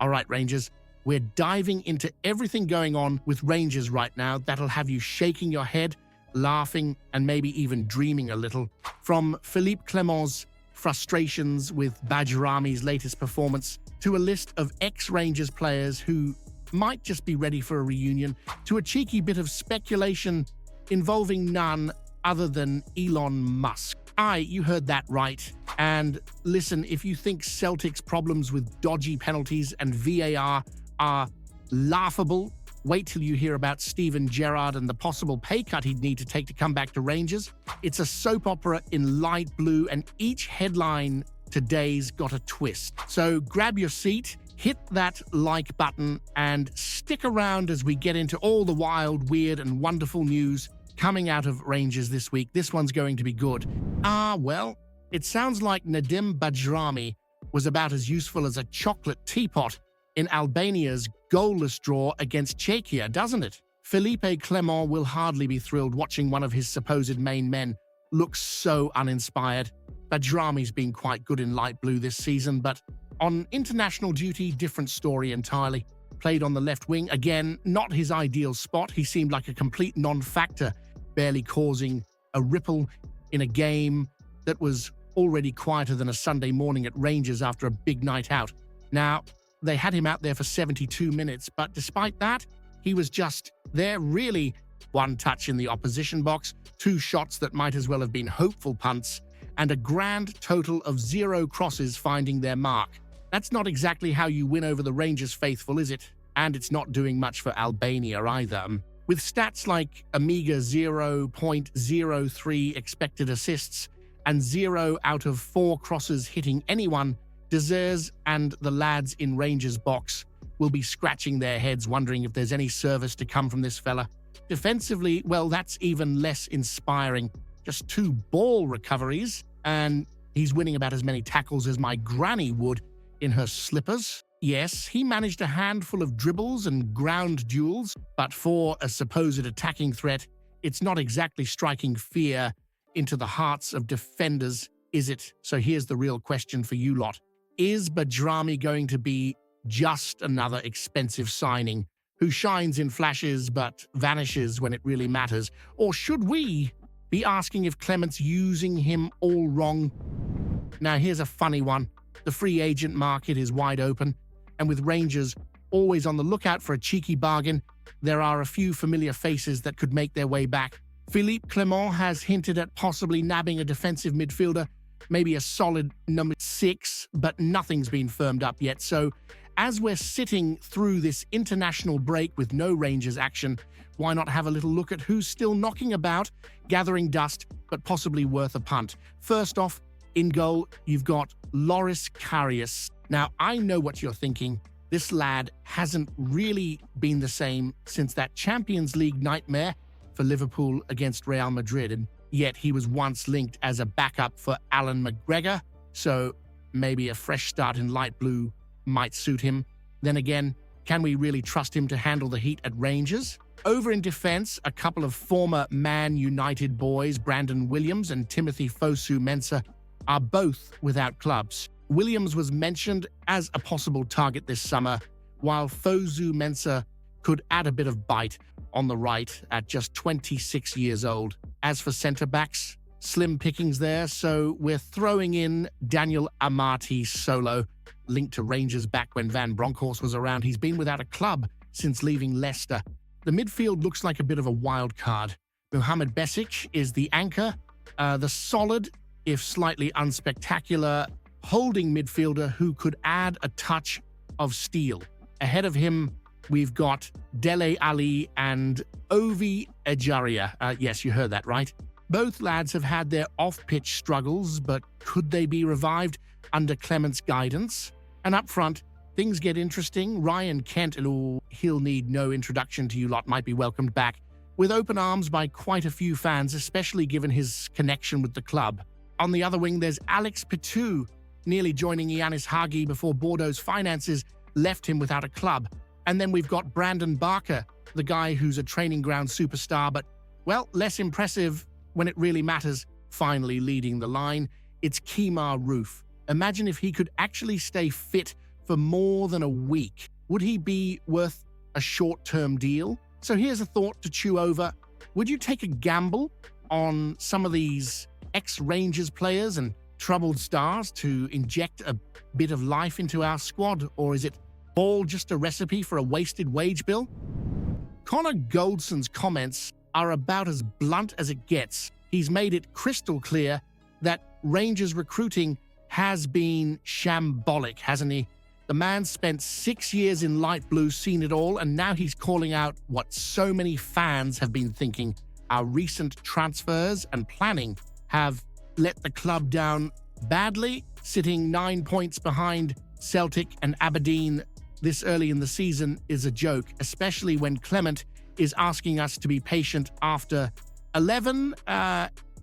All right, Rangers, we're diving into everything going on with Rangers right now that'll have you shaking your head, laughing, and maybe even dreaming a little. From Philippe Clement's frustrations with Badami's latest performance, to a list of ex-Rangers players who might just be ready for a reunion, to a cheeky bit of speculation involving none other than Elon Musk. Aye, you heard that right. And listen, if you think Celtic's problems with dodgy penalties and VAR are laughable, wait till you hear about Steven Gerrard and the possible pay cut he'd need to take to come back to Rangers. It's a soap opera in light blue, and each headline today's got a twist. So grab your seat, hit that like button, and stick around as we get into all the wild, weird, and wonderful news coming out of Rangers this week. This one's going to be good. Well, it sounds like Nadim Badami was about as useful as a chocolate teapot in Albania's goalless draw against Czechia, doesn't it? Philippe Clement will hardly be thrilled watching one of his supposed main men look so uninspired. Badami's been quite good in light blue this season, but on international duty, different story entirely. Played on the left wing, again, not his ideal spot. He seemed like a complete non-factor, barely causing a ripple in a game that was already quieter than a Sunday morning at Rangers after a big night out. Now, they had him out there for 72 minutes, but despite that, he was just there, really. One touch in the opposition box, 2 shots that might as well have been hopeful punts, and a grand total of 0 crosses finding their mark. That's not exactly how you win over the Rangers faithful, is it? And it's not doing much for Albania either. With stats like a meager 0.03 expected assists and 0 out of 4 crosses hitting anyone, Dezers and the lads in Rangers' box will be scratching their heads wondering if there's any service to come from this fella. Defensively, well, that's even less inspiring. Just 2 ball recoveries, and he's winning about as many tackles as my granny would in her slippers. Yes, he managed a handful of dribbles and ground duels, but for a supposed attacking threat, it's not exactly striking fear into the hearts of defenders, is it? So here's the real question for you lot. Is Badami going to be just another expensive signing who shines in flashes but vanishes when it really matters? Or should we be asking if Clement's using him all wrong? Now, here's a funny one. The free agent market is wide open, and with Rangers always on the lookout for a cheeky bargain, there are a few familiar faces that could make their way back. Philippe Clement has hinted at possibly nabbing a defensive midfielder, maybe a solid number 6, but nothing's been firmed up yet. So as we're sitting through this international break with no Rangers action, why not have a little look at who's still knocking about, gathering dust, but possibly worth a punt? First off, in goal, you've got Loris Karius. Now, I know what you're thinking. This lad hasn't really been the same since that Champions League nightmare for Liverpool against Real Madrid, and yet he was once linked as a backup for Alan McGregor, so maybe a fresh start in light blue might suit him. Then again, can we really trust him to handle the heat at Rangers? Over in defense, a couple of former Man United boys, Brandon Williams and Timothy Fosu-Mensah, are both without clubs. Williams was mentioned as a possible target this summer, while Fosu-Mensah could add a bit of bite on the right at just 26 years old. As for centre-backs, slim pickings there, so we're throwing in Daniel Amati Solo, linked to Rangers back when Van Bronckhorst was around. He's been without a club since leaving Leicester. The midfield looks like a bit of a wild card. Mohamed Besic is the anchor, the solid, if slightly unspectacular, holding midfielder who could add a touch of steel. Ahead of him, we've got Dele Ali and Ovi Ejaria. Yes, you heard that right. Both lads have had their off-pitch struggles, but could they be revived under Clement's guidance? And up front, things get interesting. Ryan Kent, he'll need no introduction to you lot, might be welcomed back with open arms by quite a few fans, especially given his connection with the club. On the other wing, there's Alex Pitou, nearly joining Yanis Hagi before Bordeaux's finances left him without a club. And then we've got Brandon Barker, the guy who's a training ground superstar, but, well, less impressive when it really matters. Finally leading the line, it's Kemar Roof. Imagine if he could actually stay fit for more than a week. Would he be worth a short-term deal? So here's a thought to chew over. Would you take a gamble on some of these ex-Rangers players and troubled stars to inject a bit of life into our squad? Or is it all just a recipe for a wasted wage bill? Connor Goldson's comments are about as blunt as it gets. He's made it crystal clear that Rangers recruiting has been shambolic, hasn't he? The man spent 6 years in light blue, seen it all, and now he's calling out what so many fans have been thinking. Our recent transfers and planning have let the club down badly, sitting 9 points behind Celtic and Aberdeen this early in the season is a joke, especially when Clement is asking us to be patient after 11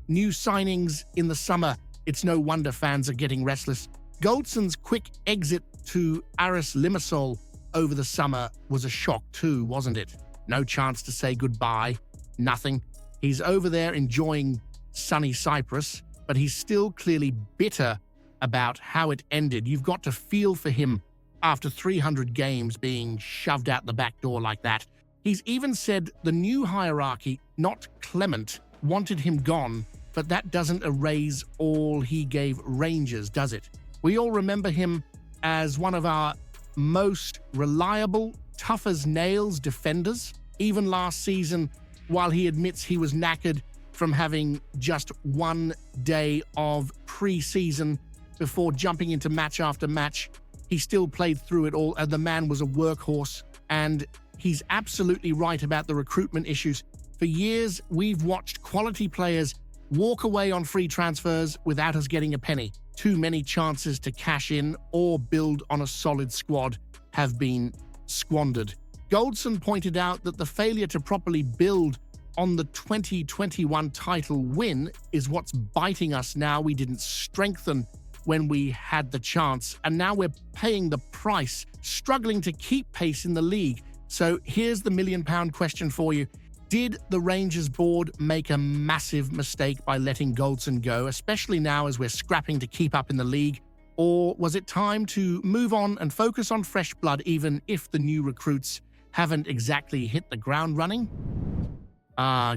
new signings in the summer. It's no wonder fans are getting restless. Goldson's quick exit to Aris Limassol over the summer was a shock too, wasn't it? No chance to say goodbye, nothing. He's over there enjoying sunny Cyprus, but he's still clearly bitter about how it ended. You've got to feel for him after 300 games being shoved out the back door like that. He's even said the new hierarchy, not Clement, wanted him gone, but that doesn't erase all he gave Rangers, does it? We all remember him as one of our most reliable, tough as nails defenders. Even last season, while he admits he was knackered from having just 1 day of pre-season before jumping into match after match, he still played through it all, and the man was a workhorse. And he's absolutely right about the recruitment issues. For years, we've watched quality players walk away on free transfers without us getting a penny. Too many chances to cash in or build on a solid squad have been squandered. Goldson pointed out that the failure to properly build on the 2021 title win is what's biting us now. We didn't strengthen when we had the chance, and now we're paying the price, struggling to keep pace in the league. So here's the million-pound question for you. Did the Rangers board make a massive mistake by letting Goldson go, especially now as we're scrapping to keep up in the league? Or was it time to move on and focus on fresh blood, even if the new recruits haven't exactly hit the ground running?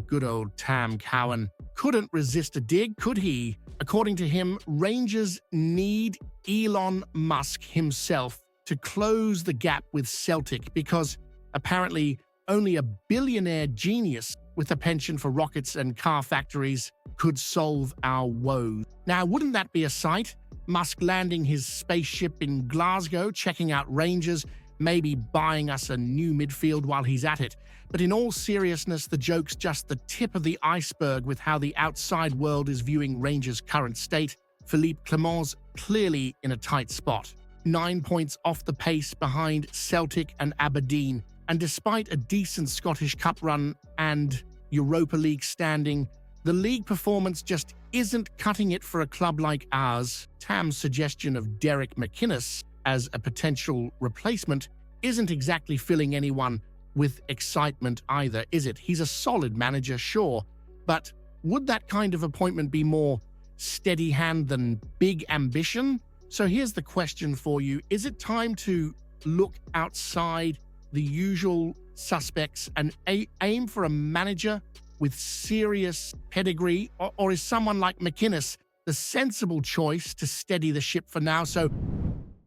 Good old Tam Cowan. Couldn't resist a dig, could he? According to him, Rangers need Elon Musk himself to close the gap with Celtic because apparently only a billionaire genius with a penchant for rockets and car factories could solve our woes. Now, wouldn't that be a sight? Musk landing his spaceship in Glasgow, checking out Rangers, maybe buying us a new midfield while he's at it. But in all seriousness, the joke's just the tip of the iceberg with how the outside world is viewing Rangers' current state. Philippe Clement's clearly in a tight spot. 9 points off the pace behind Celtic and Aberdeen. And despite a decent Scottish Cup run and Europa League standing, the league performance just isn't cutting it for a club like ours. Tam's suggestion of Derek McInnes as a potential replacement isn't exactly filling anyone with excitement either, is it? He's a solid manager, sure, but would that kind of appointment be more steady hand than big ambition? So here's the question for you. Is it time to look outside the usual suspects and aim for a manager with serious pedigree, or is someone like McInnes the sensible choice to steady the ship for now? So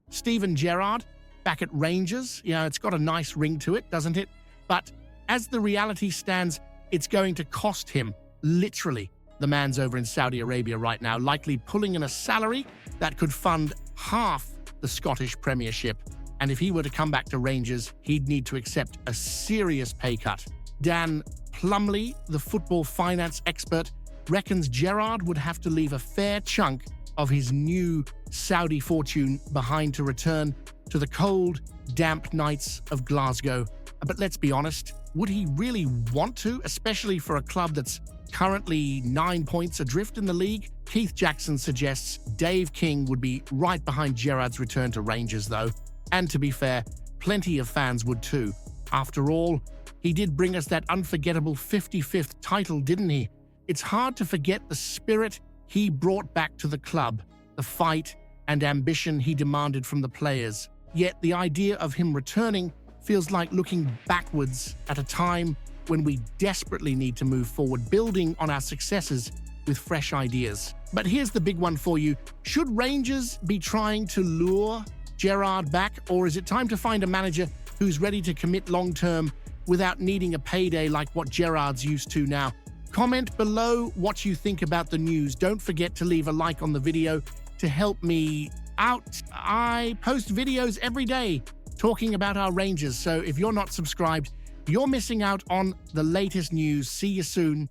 Steven Gerrard back at Rangers, it's got a nice ring to it, doesn't it? But as the reality stands, it's going to cost him, literally. The man's over in Saudi Arabia right now, likely pulling in a salary that could fund half the Scottish Premiership. And if he were to come back to Rangers, he'd need to accept a serious pay cut. Dan Plumley, the football finance expert, reckons Gerrard would have to leave a fair chunk of his new Saudi fortune behind to return to the cold, damp nights of Glasgow. But let's be honest, would he really want to, especially for a club that's currently 9 points adrift in the league? Keith Jackson suggests Dave King would be right behind Gerrard's return to Rangers, though. And to be fair, plenty of fans would too. After all, he did bring us that unforgettable 55th title, didn't he? It's hard to forget the spirit he brought back to the club, the fight and ambition he demanded from the players. Yet the idea of him returning feels like looking backwards at a time when we desperately need to move forward, building on our successes with fresh ideas. But here's the big one for you. Should Rangers be trying to lure Gerrard back, or is it time to find a manager who's ready to commit long-term without needing a payday like what Gerrard's used to now? Comment below what you think about the news. Don't forget to leave a like on the video to help me out. I post videos every day talking about our Rangers, so if you're not subscribed, you're missing out on the latest news. See you soon.